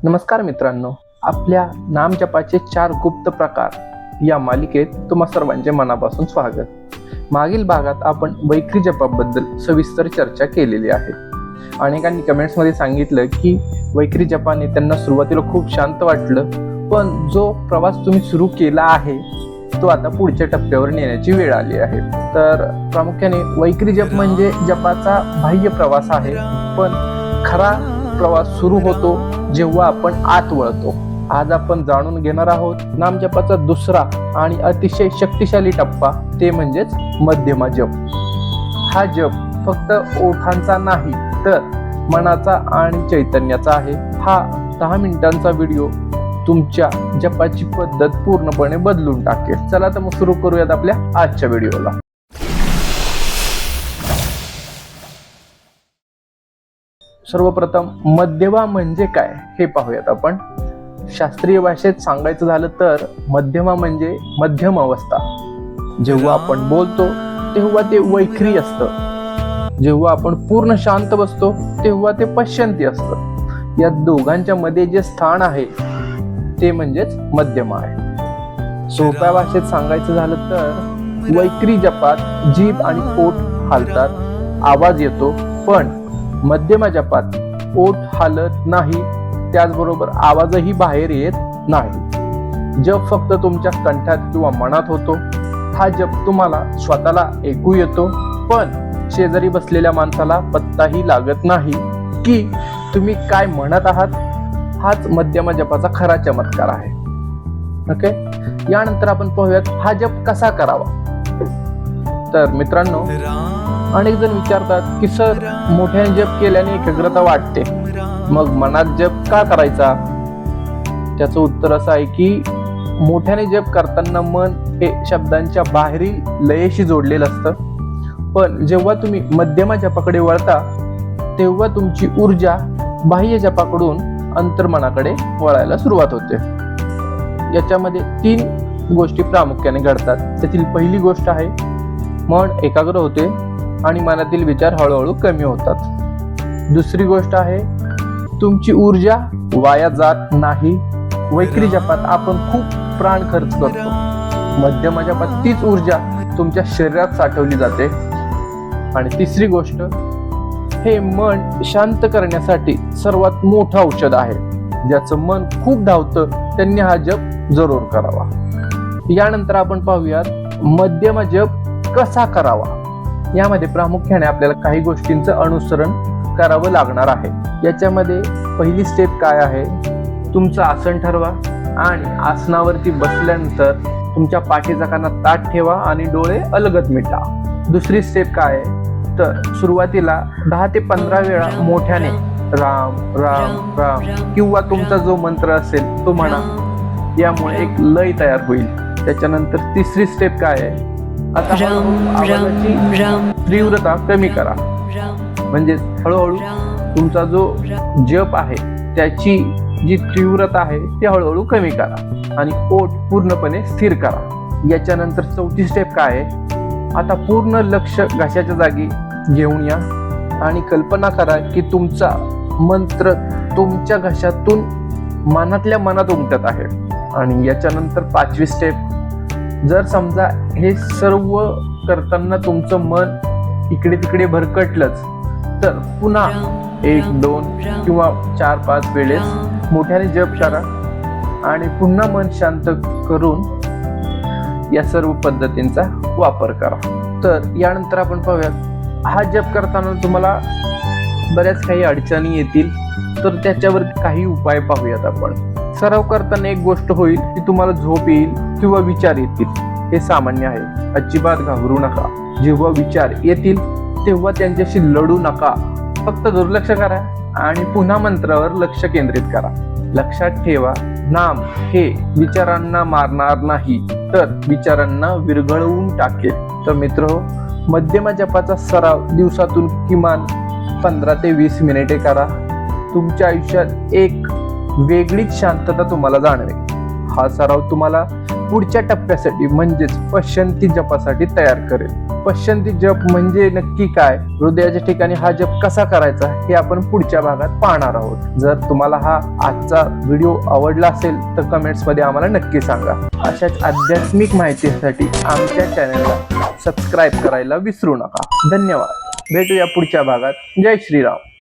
नमस्कार मित्रांनो, आपल्या नामजपाचे 4 गुप्त प्रकार या मालिकेत तुम्हा सर्वांचे मनापासून स्वागत. मागील भागात आपण वैखरी जपाबद्दल सविस्तर चर्चा केलेली आहे. अनेकांनी कमेंट्समध्ये सांगितलं की वैखरी जपाने त्यांना सुरुवातीला खूप शांत वाटलं, पण जो प्रवास तुम्ही सुरू केला आहे तो आता पुढच्या टप्प्यावर नेण्याची वेळ आली आहे. तर प्रामुख्याने वैखरी जप म्हणजे जपाचा बाह्य प्रवास आहे, पण खरा प्रवास सुरू होतो जेव्हा आपण आत वळतो. आज आपण जाणून घेणार आहोत नामजपाचा दुसरा आणि अतिशय शक्तिशाली टप्पा, ते म्हणजेच मध्यमा जप. हा जप फक्त ओठांचा नाही तर मनाचा आणि चैतन्याचा आहे. हा 10 मिनिटांचा व्हिडिओ तुमच्या जपाची पद्धत पूर्णपणे बदलून टाकेल. चला तर मग सुरू करूयात आपल्या आजच्या व्हिडिओला. सर्वप्रथम मध्यमा म्हणजे काय हे पाहूयात आपण. शास्त्रीय भाषेत सांगायचं झालं तर मध्यमा म्हणजे मध्यम अवस्था. जेव्हा आपण बोलतो तेव्हा ते वैखरी असतं, जेव्हा आपण पूर्ण शांत बसतो तेव्हा ते पश्चंती असतं. या दोघांच्या मध्ये जे स्थान आहे ते म्हणजेच मध्यमा आहे. सोप्या भाषेत सांगायचं झालं तर वैखरी जपात जीभ आणि पोट हालतात, आवाज येतो, पण मध्यमा जपात ओठ हालत नाही, त्याचबरोबर आवाजही बाहेर येत नाही. जप फक्त तुमच्या कंठात किंवा मनात होतो. हा जप तुम्हाला स्वतःला ऐकू येतो, पण शेजारी बसलेल्या माणसाला पत्ताही लागत नाही की तुम्ही काय म्हणत आहात. हाच मध्यमा जपाचा खरा चमत्कार आहे. ओके, यानंतर आपण पाहूयात हा जप कसा करावा. तर मित्रांनो, अनेक जण विचारतात की सर, मोठ्याने जप केल्याने एकाग्रता वाटते, मग मनात जप का करायचा. त्याचं उत्तर असं आहे की मोठ्याने जप करताना मन हे शब्दांच्या बाहेरील लयेशी जोडलेलं असतं, पण जेव्हा तुम्ही मध्यमा जपाकडे वळता तेव्हा तुमची ऊर्जा बाह्य जपाकडून अंतर्मनाकडे वळायला सुरुवात होते. याच्यामध्ये 3 गोष्टी प्रामुख्याने घडतात. त्यातील पहिली गोष्ट आहे मन एकाग्र होते आणि मनातील विचार हळूहळू कमी होतात. दुसरी गोष्ट आहे तुमची ऊर्जा वाया जात नाही. वैखरी जपात आपण खूप प्राण खर्च करतो, मध्यमा जपात तीच ऊर्जा तुमच्या शरीरात साठवली जाते. आणि तिसरी गोष्ट, हे मन शांत करण्यासाठी सर्वात मोठं औषध आहे. ज्याचं मन खूप धावतं त्यांनी हा जप जरूर करावा. यानंतर आपण पाहूयात मध्यमा जप कसा करावा. यामध्ये प्रामुख्याने आपल्याला काही गोष्टींचं अनुसरण करावं लागणार आहे. याच्यामध्ये पहिली स्टेप काय आहे, तुमचं आसन ठरवा आणि आसनावरती बसल्यानंतर तुमच्या पाठीचा काना ताठ ठेवा आणि डोळे अलगद मिटा. दुसरी स्टेप काय आहे, तर सुरुवातीला 10 ते 15 वेळा मोठ्याने राम राम राम किंवा तुमचा जो मंत्र असेल तो म्हणा. यामुळे एक लय तयार होईल. त्याच्यानंतर तिसरी स्टेप काय आहे, आता आवाजाची तीव्रता कमी करा. म्हणजे हळूहळू तुमचा जो जप आहे त्याची जी तीव्रता आहे ती हळूहळू कमी करा आणि ओठ पूर्णपणे स्थिर करा. याच्यानंतर चौथी स्टेप काय आहे, आता पूर्ण लक्ष घशाच्या जागी घेऊन या आणि कल्पना करा की तुमचा मंत्र तुमच्या घशातून मनातल्या मनात उमटत आहे. आणि याच्यानंतर 5वी स्टेप, जर समजा हे सर्व करताना तुमचं मन इकडे तिकडे भरकटलंच तर पुन्हा 1, 2 किंवा 4-5 वेळेस मोठ्याने जप करा आणि पुन्हा मन शांत करून या सर्व पद्धतींचा वापर करा. तर यानंतर आपण पाहूयात हा जप करताना तुम्हाला बऱ्याच काही अडचणी येतील, तर त्याच्यावर काही उपाय पाहूयात आपण. सराव करताना एक गोष्ट होईल की तुम्हाला झोप येईल किंवा विचार येतील. हे सामान्य आहे, अजिबात घाबरू नका. जेव्हा विचार येतील तेव्हा त्यांच्याशी लढू नका, फक्त दुर्लक्ष करा आणि पुन्हा मंत्रावर लक्ष केंद्रित करा. लक्षात ठेवा, नाम हे विचारांना मारणार नाही तर विचारांना विरघळवून टाकेल. तर मित्रहो, मध्यमा जपाचा सराव दिवसातून किमान 15 ते 20 मिनिटे करा. तुमच्या आयुष्यात एक वेगळीच शांतता तुम्हाला जाणवेल. हा सराव तुम्हाला पुढच्या टप्प्यासाठी म्हणजेच पश्चंती जपासाठी तयार करेल. पश्चंती जप म्हणजे नक्की काय, हृदयाच्या ठिकाणी हा जप कसा करायचा हे आपण पुढच्या भागात पाहणार आहोत. जर तुम्हाला हा आजचा व्हिडिओ आवडला असेल तर कमेंट्स मध्ये आम्हाला नक्की सांगा. अशाच आध्यात्मिक माहितीसाठी आमच्या चॅनलला सबस्क्राईब करायला विसरू नका. धन्यवाद. भेटूया पुढच्या भागात. जय श्रीराम.